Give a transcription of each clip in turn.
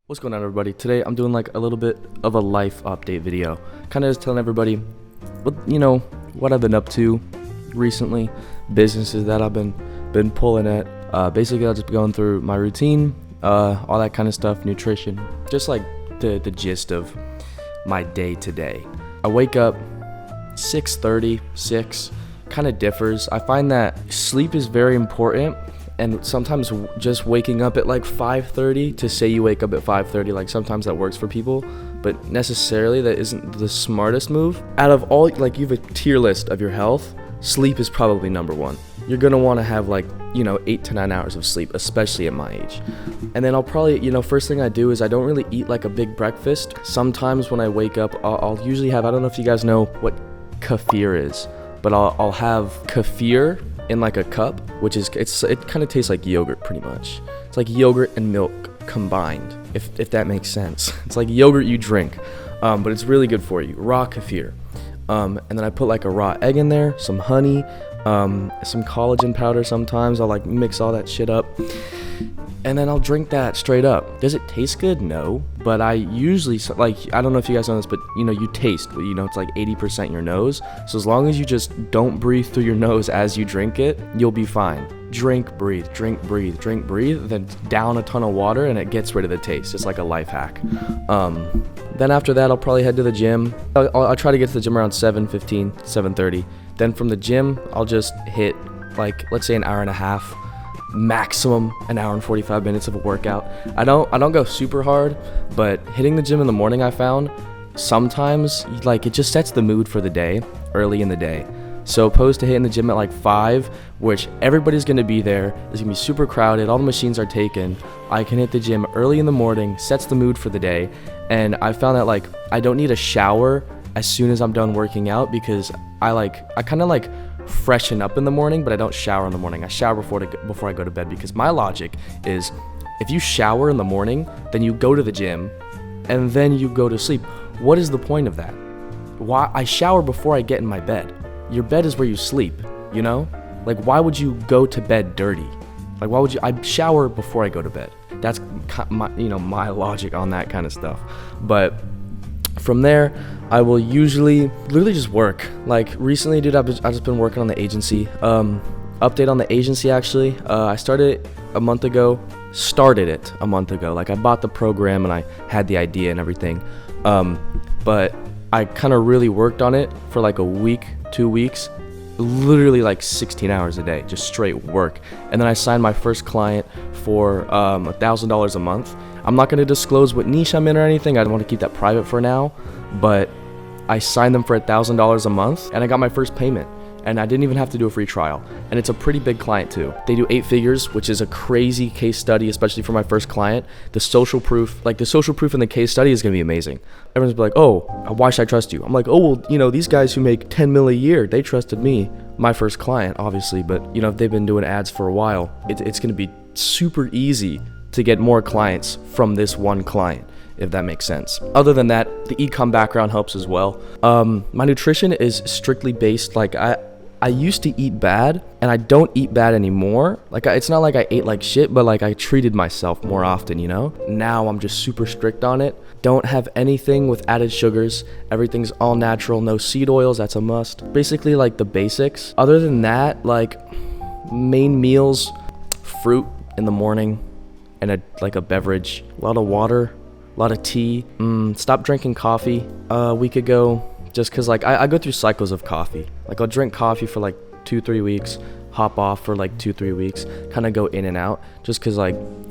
What's going on, everybody? Today I'm doing like a little bit of a life update video, kind of just telling everybody what I've been up to recently, businesses that I've been pulling at. Basically I'll just be going through my routine, all that kind of stuff, nutrition, just like the gist of my day to day. I wake up 6:30, 6, kind of differs. I find that sleep is very important. And sometimes just waking up at like 5:30 to say you wake up at 5:30, like sometimes that works for people, but necessarily that isn't the smartest move. Out of all, like, you have a tier list of your health, sleep is probably number one. You're gonna want to have 8 to 9 hours of sleep, especially at my age. And then I'll probably, first thing I do is I don't really eat like a big breakfast. Sometimes when I wake up, I'll usually have, I don't know if you guys know what kefir is, but I'll have kefir in like a cup, which is it kind of tastes like yogurt pretty much. It's like yogurt and milk combined, if that makes sense. It's like yogurt you drink, but it's really good for you. Raw kefir. And then I put like a raw egg in there, some honey, some collagen powder. Sometimes I'll like mix all that shit up, and then I'll drink that straight up. Does it taste good? No, but I usually, I don't know if you guys know this, but you taste, it's like 80% your nose. So as long as you just don't breathe through your nose as you drink it, you'll be fine. Drink, breathe, drink, breathe, drink, breathe, then down a ton of water and it gets rid of the taste. It's like a life hack. Then after that, I'll probably head to the gym. I'll try to get to the gym around 7:15, 7:30. Then from the gym, I'll just hit let's say an hour and a half, maximum an hour and 45 minutes of a workout. I don't go super hard, but hitting the gym in the morning, I found sometimes it just sets the mood for the day early in the day. So opposed to hitting the gym at like 5, which everybody's gonna be there, it's gonna be super crowded, all the machines are taken, I can hit the gym early in the morning, sets the mood for the day. And I found that I don't need a shower as soon as I'm done working out, because I kind of freshen up in the morning, but I don't shower in the morning. I shower before I go to bed, because my logic is if you shower in the morning, then you go to the gym and then you go to sleep. What is the point of that? Why? I shower before I get in my bed. Your bed is where you sleep, why would you go to bed dirty? Why would you? I shower before I go to bed. That's my logic on that kind of stuff. But from there, I will usually literally just work. Recently, dude, I've just been working on the agency. Update on the agency, actually. I started it a month ago. I bought the program and I had the idea and everything. But I kind of really worked on it for a week, 2 weeks. Literally 16 hours a day, just straight work. And then I signed my first client for $1,000 a month. I'm not going to disclose what niche I'm in or anything. I want to keep that private for now, but I signed them for $1,000 a month and I got my first payment, and I didn't even have to do a free trial. And it's a pretty big client too. They do 8 figures, which is a crazy case study, especially for my first client. The social proof in the case study is going to be amazing. Everyone's be like, oh, why should I trust you? I'm like, oh, well, these guys who make 10 mil a year, they trusted me, my first client, obviously. But, if they've been doing ads for a while, it's going to be super easy to get more clients from this one client, if that makes sense. Other than that, the e-com background helps as well. My nutrition is strictly based, I used to eat bad, and I don't eat bad anymore. It's not like I ate like shit, but I treated myself more often, Now I'm just super strict on it. Don't have anything with added sugars. Everything's all natural, no seed oils, that's a must. Basically the basics. Other than that, main meals, fruit in the morning, and a beverage, a lot of water, a lot of tea. Stopped drinking coffee a week ago, just because I go through cycles of coffee. I'll drink coffee for 2-3 weeks, hop off for 2-3 weeks, kind of go in and out, just because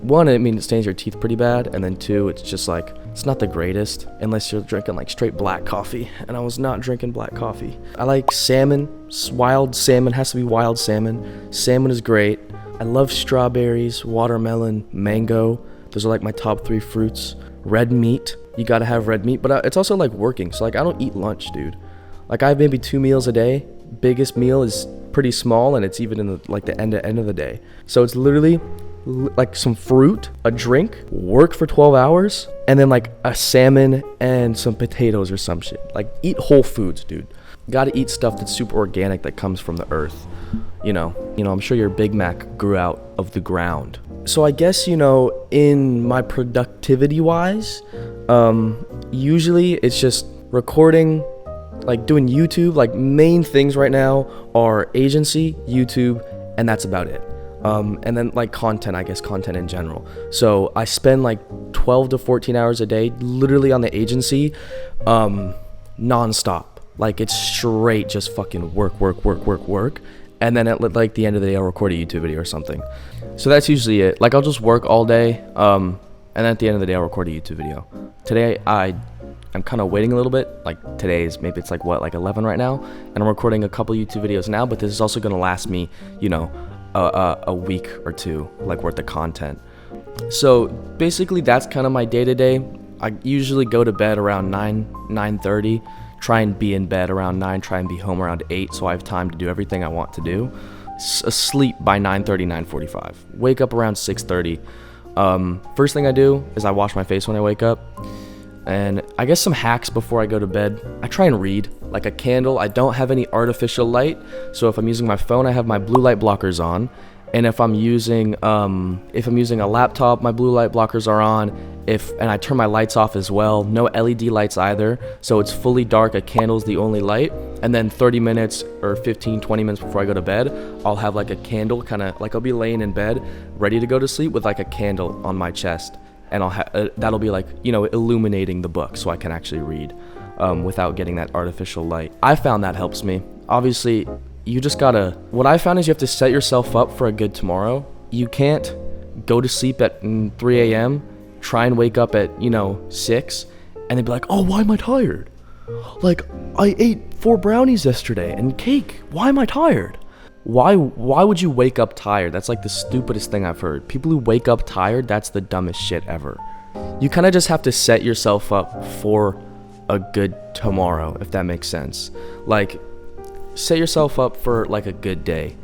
one, it stains your teeth pretty bad, and then 2, it's just it's not the greatest unless you're drinking straight black coffee, and I was not drinking black coffee. I like salmon. Wild salmon, has to be wild salmon. Salmon is great. I love strawberries, watermelon, mango. Those are my top 3 fruits. Red meat, you gotta have red meat, but it's also working, so I don't eat lunch, dude. I have maybe 2 meals a day. Biggest meal is pretty small, and it's even in the end of the day. So it's literally some fruit, a drink, work for 12 hours, and then a salmon and some potatoes or some shit. Eat whole foods, dude. Gotta eat stuff that's super organic, that comes from the earth. I'm sure your Big Mac grew out of the ground. So I guess, in my productivity wise, usually it's just recording, like doing YouTube. Like main things right now are agency, YouTube, and that's about it. And then like content, I guess content in general. So I spend like 12 to 14 hours a day literally on the agency, nonstop. Like it's straight just fucking work. And then at like the end of the day, I'll record a YouTube video or something. So that's usually it. Like I'll just work all day, and then at the end of the day, I'll record a YouTube video. Today, I'm kind of waiting a little bit. Like today's maybe it's like 11 right now, and I'm recording a couple YouTube videos now. But this is also gonna last me, a week or two like worth of content. So basically, that's kind of my day to day. I usually go to bed around 9:30. Try and be in bed around 9, try and be home around 8 so I have time to do everything I want to do. Asleep by 9:30, 9:45. Wake up around 6:30. First thing I do is I wash my face when I wake up. And I guess some hacks before I go to bed. I try and read, like a candle. I don't have any artificial light, so if I'm using my phone, I have my blue light blockers on. And if I'm using a laptop, my blue light blockers are on. And I turn my lights off as well. No LED lights either. So it's fully dark. A candle's the only light. And then 30 minutes or 15, 20 minutes before I go to bed, I'll have like a candle, kind of like I'll be laying in bed, ready to go to sleep with like a candle on my chest. And that'll be like, illuminating the book so I can actually read without getting that artificial light. I found that helps me. Obviously, what I found is you have to set yourself up for a good tomorrow. You can't go to sleep at 3 a.m., try and wake up at, 6, and then be like, oh, why am I tired? Like, I ate 4 brownies yesterday and cake. Why am I tired? Why would you wake up tired? That's like the stupidest thing I've heard. People who wake up tired, that's the dumbest shit ever. You kind of just have to set yourself up for a good tomorrow, if that makes sense. Like, set yourself up for like a good day.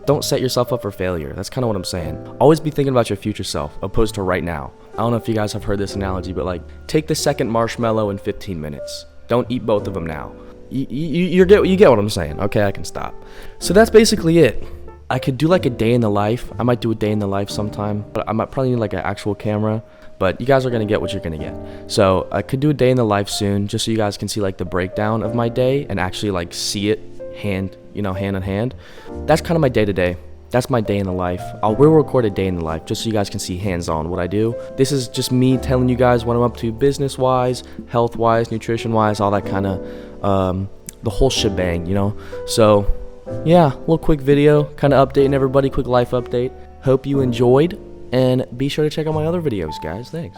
Don't set yourself up for failure. That's kind of what I'm saying. Always be thinking about your future self opposed to right now. I don't know if you guys have heard this analogy, but like take the second marshmallow in 15 minutes. Don't eat both of them now. You get what I'm saying. Okay, I can stop. So that's basically it. I could do like a day in the life. I might do a day in the life sometime, but I might probably need like an actual camera. But you guys are going to get what you're going to get. So I could do a day in the life soon, just so you guys can see like the breakdown of my day and actually like see it hand in hand. That's kind of my day to day. That's my day in the life. We'll record a day in the life just so you guys can see hands-on what I do. This is just me telling you guys what I'm up to business-wise, health-wise, nutrition-wise, all that kind of, the whole shebang, So, yeah, a little quick video, kind of updating everybody, quick life update. Hope you enjoyed, and be sure to check out my other videos, guys. Thanks.